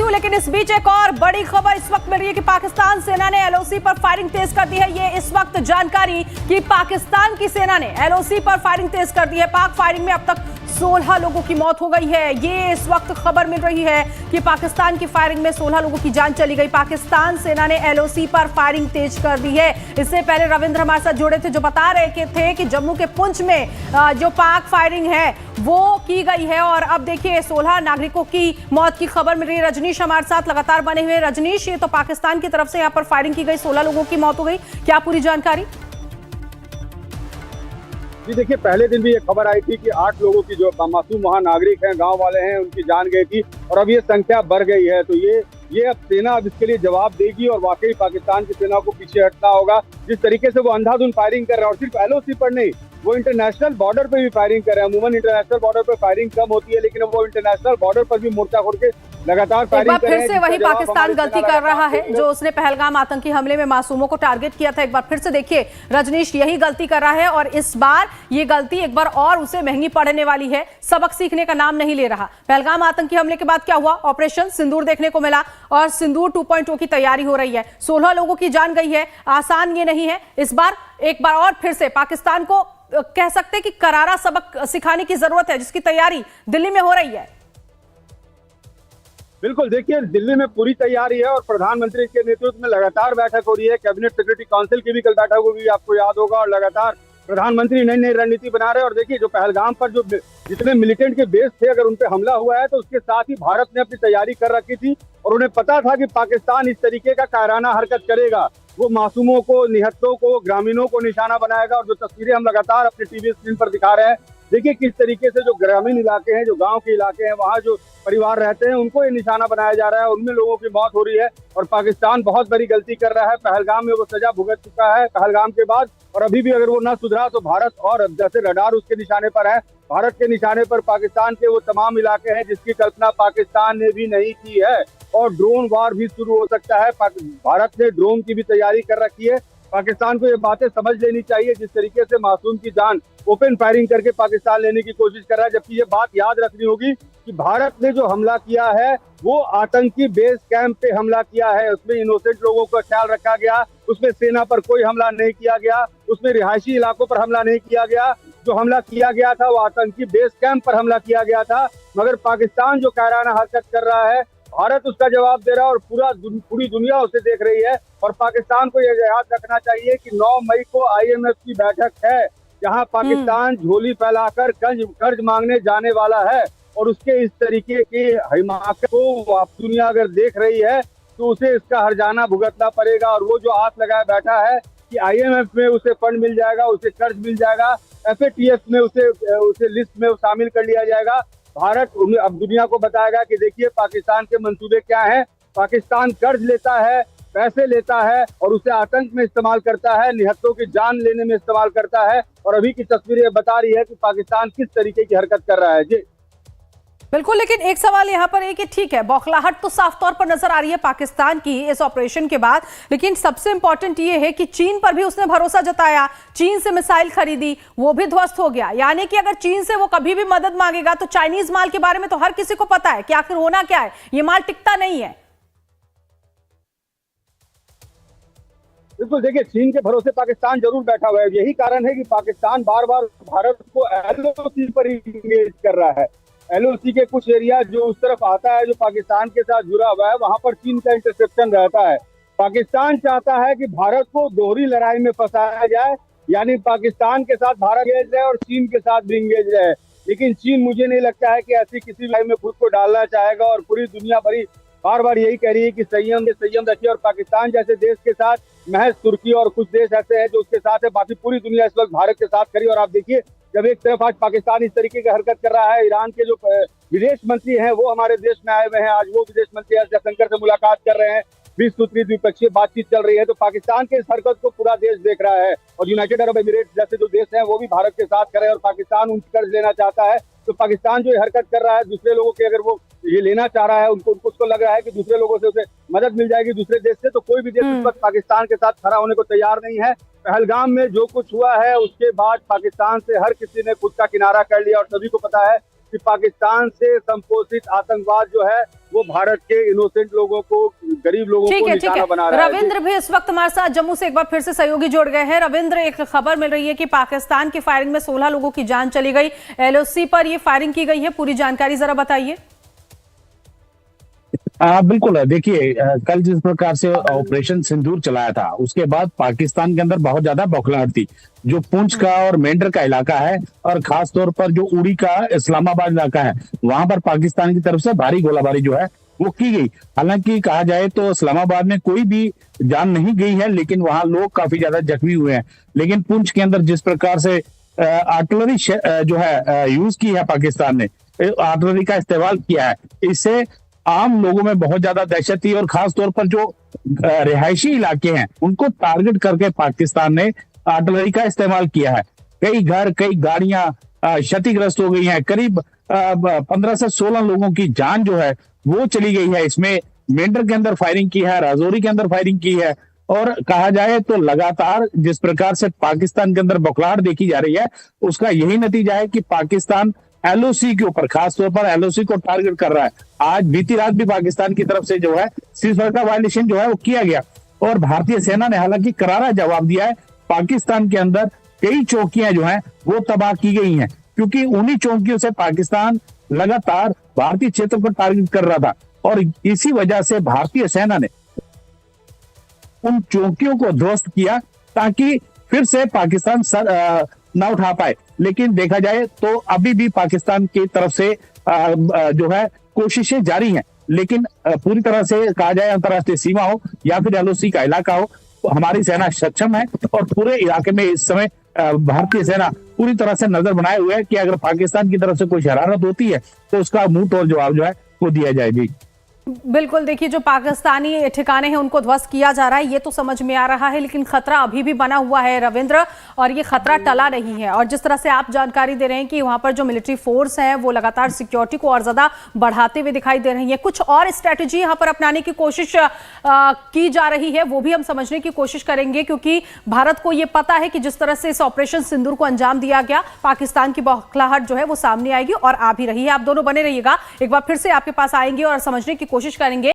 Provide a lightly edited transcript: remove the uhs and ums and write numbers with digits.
राजू, लेकिन इस बीच एक और बड़ी खबर इस वक्त मिल रही है कि पाकिस्तान सेना ने एलओसी पर फायरिंग तेज कर दी है। ये इस वक्त जानकारी कि पाकिस्तान की सेना ने एलओसी पर फायरिंग तेज कर दी है। पाक फायरिंग में अब तक 16 लोगों की मौत हो गई है। ये इस वक्त खबर मिल रही है कि पाकिस्तान की फायरिंग में 16 लोगों की जान चली गई। पाकिस्तान सेना ने एलओसी पर फायरिंग तेज कर दी है। इससे पहले रविंद्र हमारे साथ जुड़े थे, जो बता रहे थे कि जम्मू के पुंछ में जो पाक फायरिंग है वो की गई है। और अब देखिए 16 नागरिकों की मौत की खबर मिल रही है। रजनीश हमारे साथ लगातार बने हुए। रजनीश, ये तो पाकिस्तान की तरफ से यहाँ पर फायरिंग की गई, 16 लोगों की मौत हो गई, क्या पूरी जानकारी? जी देखिए, पहले दिन भी ये खबर आई थी कि 8 लोगों की जो मासूम वहाँ नागरिक हैं, गांव वाले हैं, उनकी जान गई थी और अब ये संख्या बढ़ गई है। तो ये अब सेना अब इसके लिए जवाब देगी और वाकई पाकिस्तान की सेना को पीछे हटना होगा। जिस तरीके से वो अंधाधुंध फायरिंग कर रहा है, और सिर्फ एलओसी पर नहीं, वो इंटरनेशनल बॉर्डर पे भी फायरिंग कर रहे हैं। अमूमन इंटरनेशनल बॉर्डर पे फायरिंग कम होती है, लेकिन अब वो इंटरनेशनल बॉर्डर पर भी मोर्चा खोल के लगातार फायरिंग कर रहे हैं। फिर से वही पाकिस्तान गलती कर रहा है जो उसने पहलगाम आतंकी हमले में मासूमों को टारगेट किया था। एक बार फिर से देखिए रजनीश, यही गलती कर रहा है और इस बार ये गलती एक बार और उसे महंगी पड़ने वाली है। सबक सीखने का नाम नहीं ले रहा। पहलगाम आतंकी हमले के बाद क्या हुआ? ऑपरेशन सिंदूर देखने को मिला और सिंदूर 2.0 की तैयारी हो रही है। 16 लोगों की जान गई है। आसान ये नहीं है। इस बार एक बार और फिर से पाकिस्तान को कह सकते हैं कि करारा सबक सिखाने की जरूरत है, जिसकी तैयारी दिल्ली में हो रही है। बिल्कुल, देखिए दिल्ली में पूरी तैयारी है और प्रधानमंत्री के नेतृत्व में लगातार बैठक हो रही है। कैबिनेट सेक्रेटरी काउंसिल की भी कल बैठक होगी, आपको याद होगा, और लगातार प्रधानमंत्री नई नई रणनीति बना रहे हैं। और देखिए जो पहलगाम पर जो जितने मिलिटेंट के बेस थे, अगर उन पे हमला हुआ है तो उसके साथ ही भारत ने अपनी तैयारी कर रखी थी और उन्हें पता था कि पाकिस्तान इस तरीके का कायराना हरकत करेगा। वो मासूमों को, निहत्तों को, ग्रामीणों को निशाना बनाएगा। और जो तस्वीरें हम लगातार अपने टीवी स्क्रीन पर दिखा रहे हैं, देखिए किस तरीके से जो ग्रामीण इलाके हैं, जो गांव के इलाके हैं, वहाँ जो परिवार रहते हैं, उनको ये निशाना बनाया जा रहा है। उनमें लोगों की मौत हो रही है और पाकिस्तान बहुत बड़ी गलती कर रहा है। पहलगाम में वो सजा भुगत चुका है पहलगाम के बाद, और अभी भी अगर वो न सुधरा तो भारत, और जैसे रडार उसके निशाने पर है, भारत के निशाने पर पाकिस्तान के वो तमाम इलाके हैं जिसकी कल्पना पाकिस्तान ने भी नहीं की है। और ड्रोन वार भी शुरू हो सकता है। भारत ने ड्रोन की भी तैयारी कर रखी है। पाकिस्तान को ये बातें समझ लेनी चाहिए। जिस तरीके से मासूम की जान ओपन फायरिंग करके पाकिस्तान लेने की कोशिश कर रहा है, जबकि ये बात याद रखनी होगी कि भारत ने जो हमला किया है वो आतंकी बेस कैंप पे हमला किया है। उसमें इनोसेंट लोगों का ख्याल रखा गया, उसमें सेना पर कोई हमला नहीं किया गया, उसमें रिहायशी इलाकों पर हमला नहीं किया गया। जो हमला किया गया था वो आतंकी बेस कैंप पर हमला किया गया था। मगर पाकिस्तान जो कायराना हरकत कर रहा है, भारत उसका जवाब दे रहा है और पूरी दुनिया उसे देख रही है। और पाकिस्तान को यह याद रखना चाहिए कि 9 मई को IMF की बैठक है, जहां पाकिस्तान झोली फैलाकर कर्ज मांगने जाने वाला है। और उसके इस तरीके की हिमाकत को दुनिया अगर देख रही है तो उसे इसका हर्जाना भुगतना पड़ेगा। और वो जो आस लगाए बैठा है कि IMF में उसे फंड मिल जाएगा, उसे कर्ज मिल जाएगा, FATF में उसे लिस्ट में शामिल कर लिया जाएगा, भारत अब दुनिया को बताएगा कि देखिए पाकिस्तान के मंसूबे क्या हैं। पाकिस्तान कर्ज लेता है, पैसे लेता है और उसे आतंक में इस्तेमाल करता है, निहत्तों की जान लेने में इस्तेमाल करता है। और अभी की तस्वीरें बता रही है कि पाकिस्तान किस तरीके की हरकत कर रहा है। जी बिल्कुल, लेकिन एक सवाल यहाँ पर है कि ठीक है, बौखलाहट तो साफ तौर पर नजर आ रही है पाकिस्तान की इस ऑपरेशन के बाद, लेकिन सबसे इंपॉर्टेंट ये है कि चीन पर भी उसने भरोसा जताया, चीन से मिसाइल खरीदी, वो भी ध्वस्त हो गया। यानी कि अगर चीन से वो कभी भी मदद मांगेगा तो चाइनीज माल के बारे में तो हर किसी को पता है कि आखिर होना क्या है, ये माल टिकता नहीं है। बिल्कुल, देखिए चीन के भरोसे पाकिस्तान जरूर बैठा हुआ है। यही कारण है कि पाकिस्तान बार बार भारत को LOC पर इंगेज कर रहा है। LOC के कुछ एरिया जो उस तरफ आता है, जो पाकिस्तान के साथ जुड़ा हुआ है, वहां पर चीन का इंटरसेप्शन रहता है। पाकिस्तान चाहता है कि भारत को दोहरी लड़ाई में फंसाया जाए, यानी पाकिस्तान के साथ भारत इंगेज रहे और चीन के साथ भी इंगेज रहे। लेकिन चीन, मुझे नहीं लगता है कि ऐसी किसी लड़ाई में खुद को डालना चाहेगा। और पूरी दुनिया भरी बार बार यही कह रही है कि संयम रखिए। और पाकिस्तान जैसे देश के साथ महज तुर्की और कुछ देश ऐसे हैं जो उसके साथ है, बाकी पूरी दुनिया इस वक्त भारत के साथ खड़ी। और आप देखिए, जब एक तरफ आज पाकिस्तान इस तरीके की हरकत कर रहा है, ईरान के जो विदेश मंत्री हैं वो हमारे देश में आए हुए हैं, आज वो विदेश मंत्री एस जयशंकर से मुलाकात कर रहे हैं, 20 सूत्री द्विपक्षीय बातचीत चल रही है। तो पाकिस्तान के इस हरकत को पूरा देश देख रहा है। और यूनाइटेड अरब एमिरेट्स जैसे जो देश हैं वो भी भारत के साथ करे और पाकिस्तान उनसे कर्ज लेना चाहता है। तो पाकिस्तान जो हरकत कर रहा है, दूसरे लोगों के अगर वो ये लेना चाह रहा है, उसको लग रहा है कि दूसरे लोगों से उसे मदद मिल जाएगी दूसरे देश से, तो कोई भी देश इस वक्त पाकिस्तान के साथ खड़ा होने को तैयार नहीं है। पहलगाम में जो कुछ हुआ है उसके बाद पाकिस्तान से हर किसी ने खुद का किनारा कर लिया और सभी को पता है कि पाकिस्तान से संपोषित आतंकवाद जो है वो भारत के इनोसेंट लोगों को, गरीब लोगों को निशाना बना रहा है। रविंद्र भी इस वक्त हमारे साथ जम्मू से एक बार फिर से सहयोगी जुड़ गए हैं। रविंद्र, एक खबर मिल रही है कि पाकिस्तान की फायरिंग में 16 लोगों की जान चली गई, एलओसी पर ये फायरिंग की गई है, पूरी जानकारी जरा बताइए। बिल्कुल, देखिए कल जिस प्रकार से ऑपरेशन सिंदूर चलाया था उसके बाद पाकिस्तान के अंदर बहुत ज्यादा बौखलाहट थी। जो पुंछ का और मेंढर का इलाका है और खास तौर पर जो उड़ी का इस्लामाबाद इलाका है, वहां पर पाकिस्तान की तरफ से भारी गोलाबारी जो है वो की गई। हालांकि कहा जाए तो इस्लामाबाद में कोई भी जान नहीं गई है, लेकिन वहां लोग काफी ज्यादा जख्मी हुए हैं। लेकिन पुंछ के अंदर जिस प्रकार से आर्टिलरी जो है यूज की है, पाकिस्तान ने आर्टिलरी का इस्तेमाल किया है, इससे आम लोगों में बहुत ज्यादा दहशत थी और खास तौर पर जो रिहायशी इलाके हैं उनको टारगेट करके पाकिस्तान ने आर्टिलरी का इस्तेमाल किया है। कई घर, कई गाड़ियां क्षतिग्रस्त हो गई हैं। करीब 15 से 16 लोगों की जान जो है वो चली गई है। इसमें मेंढर के अंदर फायरिंग की है, राजौरी के अंदर फायरिंग की है और कहा जाए तो लगातार जिस प्रकार से पाकिस्तान के अंदर बौखलाहट देखी जा रही है उसका यही नतीजा है कि पाकिस्तान एलओसी के ऊपर, खास तौर पर एलओसी को टारगेट कर रहा है। आज बीती रात भी पाकिस्तान की तरफ से जो है सीज़फायर का वायलेशन जो है वो किया गया और भारतीय सेना ने हालांकि करारा जवाब दिया है। पाकिस्तान के अंदर कई चौकियां जो हैं वो तबाह की गई हैं, क्योंकि उन्हीं चौकियों से पाकिस्तान लगातार भारतीय क्षेत्र को टारगेट कर रहा था और इसी वजह से भारतीय सेना ने उन चौकियों को ध्वस्त किया ताकि फिर से पाकिस्तान सर ना उठा पाए। लेकिन देखा जाए तो अभी भी पाकिस्तान की तरफ से जो है कोशिशें जारी हैं, लेकिन पूरी तरह से कहा जाए अंतर्राष्ट्रीय सीमा हो या फिर एलओसी का इलाका हो, तो हमारी सेना सक्षम है और पूरे इलाके में इस समय भारतीय सेना पूरी तरह से नजर बनाए हुए है कि अगर पाकिस्तान की तरफ से कोई शरारत होती है तो उसका मुंह तोड़ जवाब जो है वो दिया जाएगी। बिल्कुल, देखिए जो पाकिस्तानी ठिकाने हैं उनको ध्वस्त किया जा रहा है, ये तो समझ में आ रहा है, लेकिन खतरा अभी भी बना हुआ है रविंद्र, और ये खतरा टला नहीं है। और जिस तरह से आप जानकारी दे रहे हैं कि वहां पर जो मिलिट्री फोर्स है वो लगातार सिक्योरिटी को और ज्यादा बढ़ाते हुए दिखाई दे रही है। कुछ और स्ट्रेटेजी यहाँ पर अपनाने की कोशिश की जा रही है, वो भी हम समझने की कोशिश करेंगे, क्योंकि भारत को ये पता है कि जिस तरह से इस ऑपरेशन सिंदूर को अंजाम दिया गया, पाकिस्तान की बौखलाहट जो है वो सामने आएगी और आ भी रही है। आप दोनों बने रहिएगा, एक बार फिर से आपके पास आएंगे और समझने की कोशिश करेंगे।